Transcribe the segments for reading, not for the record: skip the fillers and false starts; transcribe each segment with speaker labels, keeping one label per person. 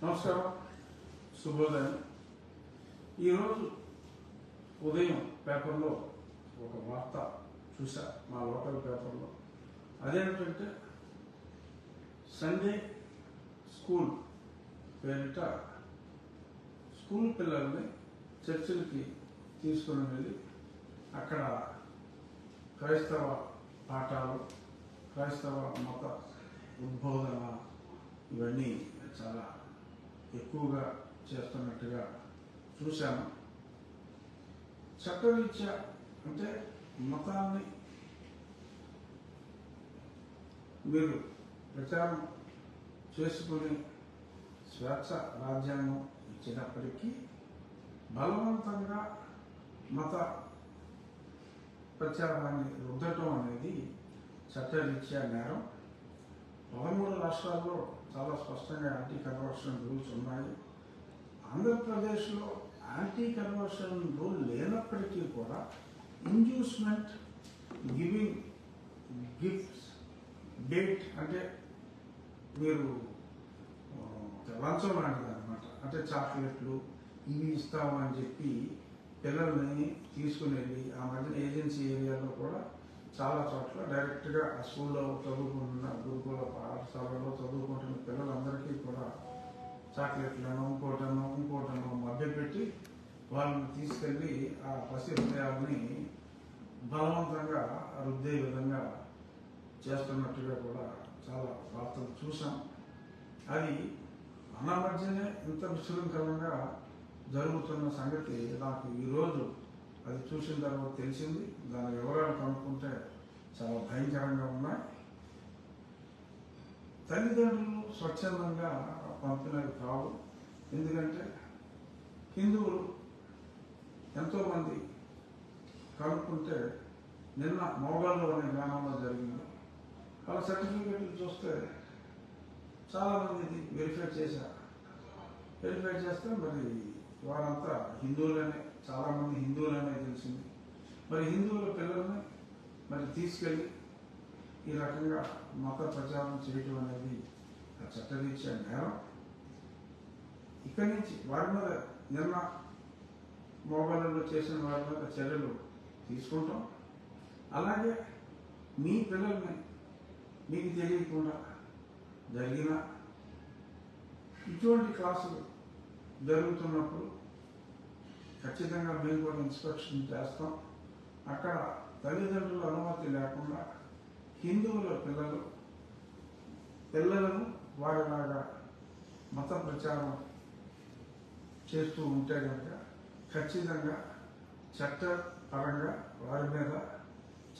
Speaker 1: నమస్కారం, శుభోదయం. ఈరోజు ఉదయం పేపర్లో ఒక వార్త చూసా, మా లోకల్ పేపర్లో. అదేంటంటే సండే స్కూల్ పేరిట స్కూల్ పిల్లల్ని చర్చిలకి తీసుకుని వెళ్ళి అక్కడ క్రైస్తవ పాఠాలు, క్రైస్తవ మత ఉద్బోధన ఇవన్నీ చాలా ఎక్కువగా చేస్తున్నట్టుగా చూశాను. చట్టరీత్యా అంటే మతాన్ని మీరు ప్రచారం చేసుకునే స్వేచ్ఛ రాజ్యాంగం ఇచ్చినప్పటికీ బలవంతంగా మత ప్రచారాన్ని రుద్దటం అనేది చట్టరీత్యా నేరం. 13 రాష్ట్రాల్లో చాలా స్పష్టంగా యాంటీ కన్వర్షన్ రూల్స్ ఉన్నాయి. ఆంధ్రప్రదేశ్లో యాంటీ కన్వర్షన్ రూల్ లేనప్పటికీ కూడా ఇండ్యూస్మెంట్, గివింగ్ గిఫ్ట్స్, డేట్ అంటే మీరు లంచం లాంటిది అనమాట. అంటే చాక్లెట్లు ఇవి ఇస్తాము అని చెప్పి పిల్లల్ని తీసుకుని వెళ్ళి ఆ మధ్యన ఏజెన్సీ ఏరియాలో కూడా చాలా చోట్ల డైరెక్ట్గా ఆ స్కూల్లో చదువుకుంటున్న గురుకుల పాఠశాలలో చదువుకుంటున్న పిల్లలందరికీ కూడా చాక్లెట్లను ఇంకోటను మభ్యపెట్టి వాళ్ళని తీసుకెళ్ళి ఆ పసి హృదయాల్ని బలవంతంగా రుద్దే విధంగా చేస్తున్నట్టుగా కూడా చాలా వార్తలు చూసాం. అది మన మధ్యనే ఇంత విశృంఖలంగా జరుగుతున్న సంగతి నాకు ఈరోజు అది చూసిన తర్వాత తెలిసింది. దాని వివరాలు కనుక్కుంటే చాలా భయంకరంగా ఉన్నాయి. తల్లిదండ్రులు స్వచ్ఛందంగా పంపినవి కావు. ఎందుకంటే హిందువులు ఎంతోమంది కనుక్కుంటే నిన్న మోగాల్లో అనే గ్రామంలో జరిగింది. వాళ్ళ సర్టిఫికెట్లు చూస్తే చాలామంది వెరిఫై చేశారు. వెరిఫై చేస్తే మరి వారంతా హిందువులనే, చాలామంది హిందువులనే తెలిసింది. మరి హిందువుల పిల్లల్ని మరి తీసుకెళ్ళి ఈ రకంగా మత ప్రచారం చేయటం అనేది చట్టరీత్యా నేరం. ఇక్కడి నుంచి వారి మీద నిన్న మోబాయిల్లో చేసిన వారి మీద చర్యలు తీసుకుంటాం. అలాగే మీ పిల్లల్ని మీకు తెలియకుండా జరిగిన ఇటువంటి క్లాసులు జరుగుతున్నప్పుడు ఖచ్చితంగా మేము కూడా ఇన్స్పెక్షన్ చేస్తాం. అక్కడ తల్లిదండ్రుల అనుమతి లేకుండా హిందువుల పిల్లలను వారిలాగా మత ప్రచారం చేస్తూ ఉంటే కనుక ఖచ్చితంగా చట్టపరంగా వారి మీద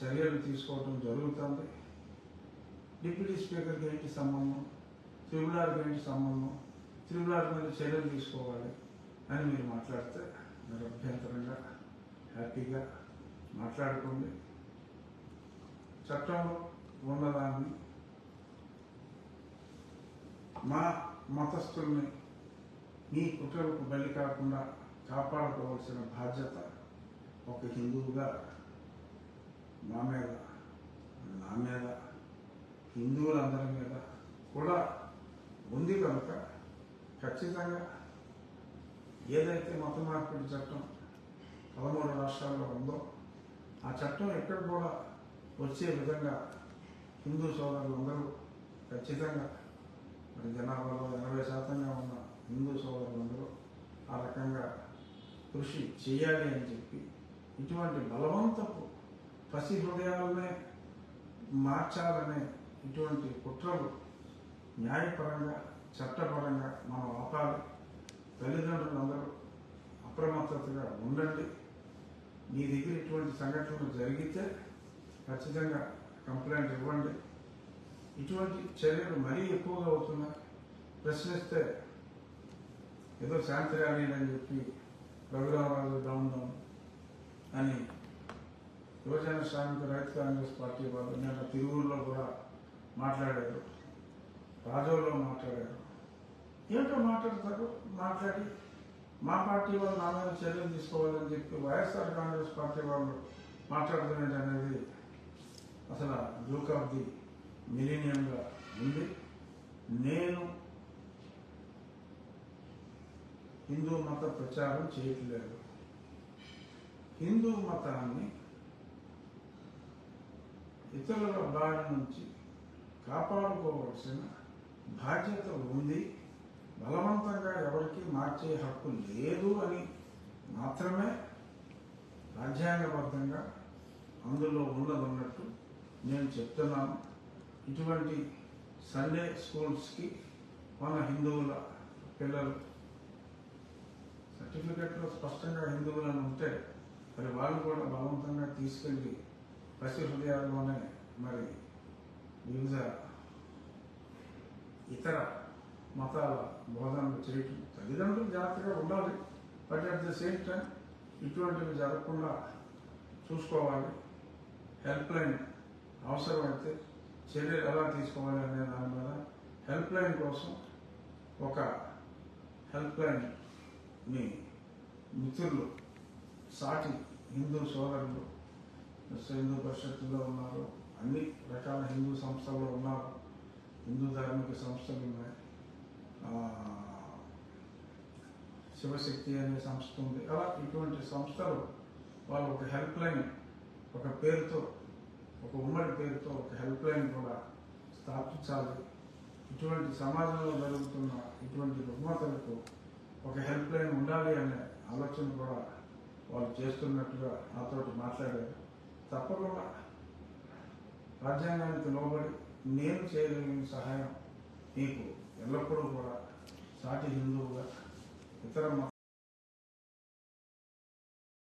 Speaker 1: చర్యలు తీసుకోవడం జరుగుతుంది. డిప్యూటీ స్పీకర్కి ఏంటి సంబంధం, త్రిపులార్కి ఏంటి సంబంధం, త్రిపులార్ మీద చర్యలు తీసుకోవాలి అని మీరు మాట్లాడితే నిరభ్యంతరంగా హ్యాపీగా మాట్లాడుకోండి. చట్టంలో ఉన్నదాన్ని మా మతస్థుల్ని మీ కుట్రలకు బలి కాకుండా కాపాడుకోవాల్సిన బాధ్యత ఒక హిందువుగా నా మీద హిందువులందరి మీద కూడా ఉంది కనుక ఖచ్చితంగా ఏదైతే మత మార్పిడి చట్టం 13 రాష్ట్రాల్లో ఉందో ఆ చట్టం ఎక్కడ కూడా వచ్చే విధంగా హిందూ సోదరులందరూ ఖచ్చితంగా మరి జనాభాలో 80% ఉన్న హిందూ సోదరులందరూ ఆ రకంగా కృషి చేయాలి అని చెప్పి ఇటువంటి బలవంతపు పసి హృదయాలనే మార్చాలనే ఇటువంటి కుట్రలు న్యాయపరంగా చట్టపరంగా మనం ఆపాలి. తల్లిదండ్రులందరూ అప్రమత్తతగా ఉండండి. మీ దగ్గర ఇటువంటి సంఘటనలు జరిగితే ఖచ్చితంగా కంప్లైంట్ ఇవ్వండి. ఇటువంటి చర్యలు మరీ ఎక్కువగా అవుతున్నాయి. ప్రశ్నిస్తే ఏదో శాంతి ర్యాలీలు అని చెప్పి రఘురామరాజు డౌన్ అని యువజన శ్రామిక రైతు కాంగ్రెస్ పార్టీ వాళ్ళు నిన్న తిరువురులో కూడా మాట్లాడారు, రాజోలో మాట్లాడారు. ఏంటో మాట్లాడతారు, మాట్లాడి మా పార్టీ వాళ్ళు నా మీద చర్యలు తీసుకోవాలని చెప్పి వైఎస్ఆర్ కాంగ్రెస్ పార్టీ వాళ్ళు మాట్లాడుతున్నది అనేది అసలు జోక్ ఆఫ్ ది మిలీనియంగా ఉంది. నేను హిందూ మత ప్రచారం చేయట్లేదు. హిందూ మతాన్ని ఇతరుల బారి నుంచి కాపాడుకోవాల్సిన బాధ్యత ఉంది. బలవంతంగా ఎవరికి మార్చే హక్కు లేదు అని మాత్రమే రాజ్యాంగబద్ధంగా అందులో ఉన్నదన్నట్టు నేను చెప్తున్నాను. ఇటువంటి సండే స్కూల్స్కి మన హిందువుల పిల్లలు సర్టిఫికెట్లో స్పష్టంగా హిందువులను ఉంటే మరి వాళ్ళు కూడా బలవంతంగా తీసుకెళ్ళి పసి హృదయాల్లోనే మరి వివిధ ఇతర మతాల బోధనలు చేయటం తల్లిదండ్రులు జాగ్రత్తగా ఉండాలి. But at the same time ఇటువంటివి జరగకుండా చూసుకోవాలి. హెల్ప్ లైన్ అవసరమైతే చర్యలు ఎలా తీసుకోవాలి అనే దాని మీద హెల్ప్ లైన్ కోసం ఒక హెల్ప్ లైన్ని మిత్రులు సాటి హిందూ సోదరులు హిందూ పరిషత్తులో ఉన్నారు, అన్ని రకాల హిందూ సంస్థలు ఉన్నారు, హిందూ ధార్మిక సంస్థలు ఉన్నాయి, శివశక్తి అనే సంస్థ ఉంది. అలా ఇటువంటి సంస్థలు వాళ్ళు ఒక హెల్ప్ లైన్ ఒక పేరుతో ఒక ఉమ్మడి పేరుతో ఒక హెల్ప్ లైన్ కూడా స్థాపించాలి. ఇటువంటి సమాజంలో జరుగుతున్న ఇటువంటి రుగ్మతలకు ఒక హెల్ప్ లైన్ ఉండాలి అనే ఆలోచన కూడా వాళ్ళు చేస్తున్నట్టుగా నాతోటి మాట్లాడారు. తప్పకుండా రాజ్యాంగానికి లోబడి నేను చేయగలిగిన సహాయం మీకు ఎల్లప్పుడూ కూడా సాటి హిందువుగా ఇతర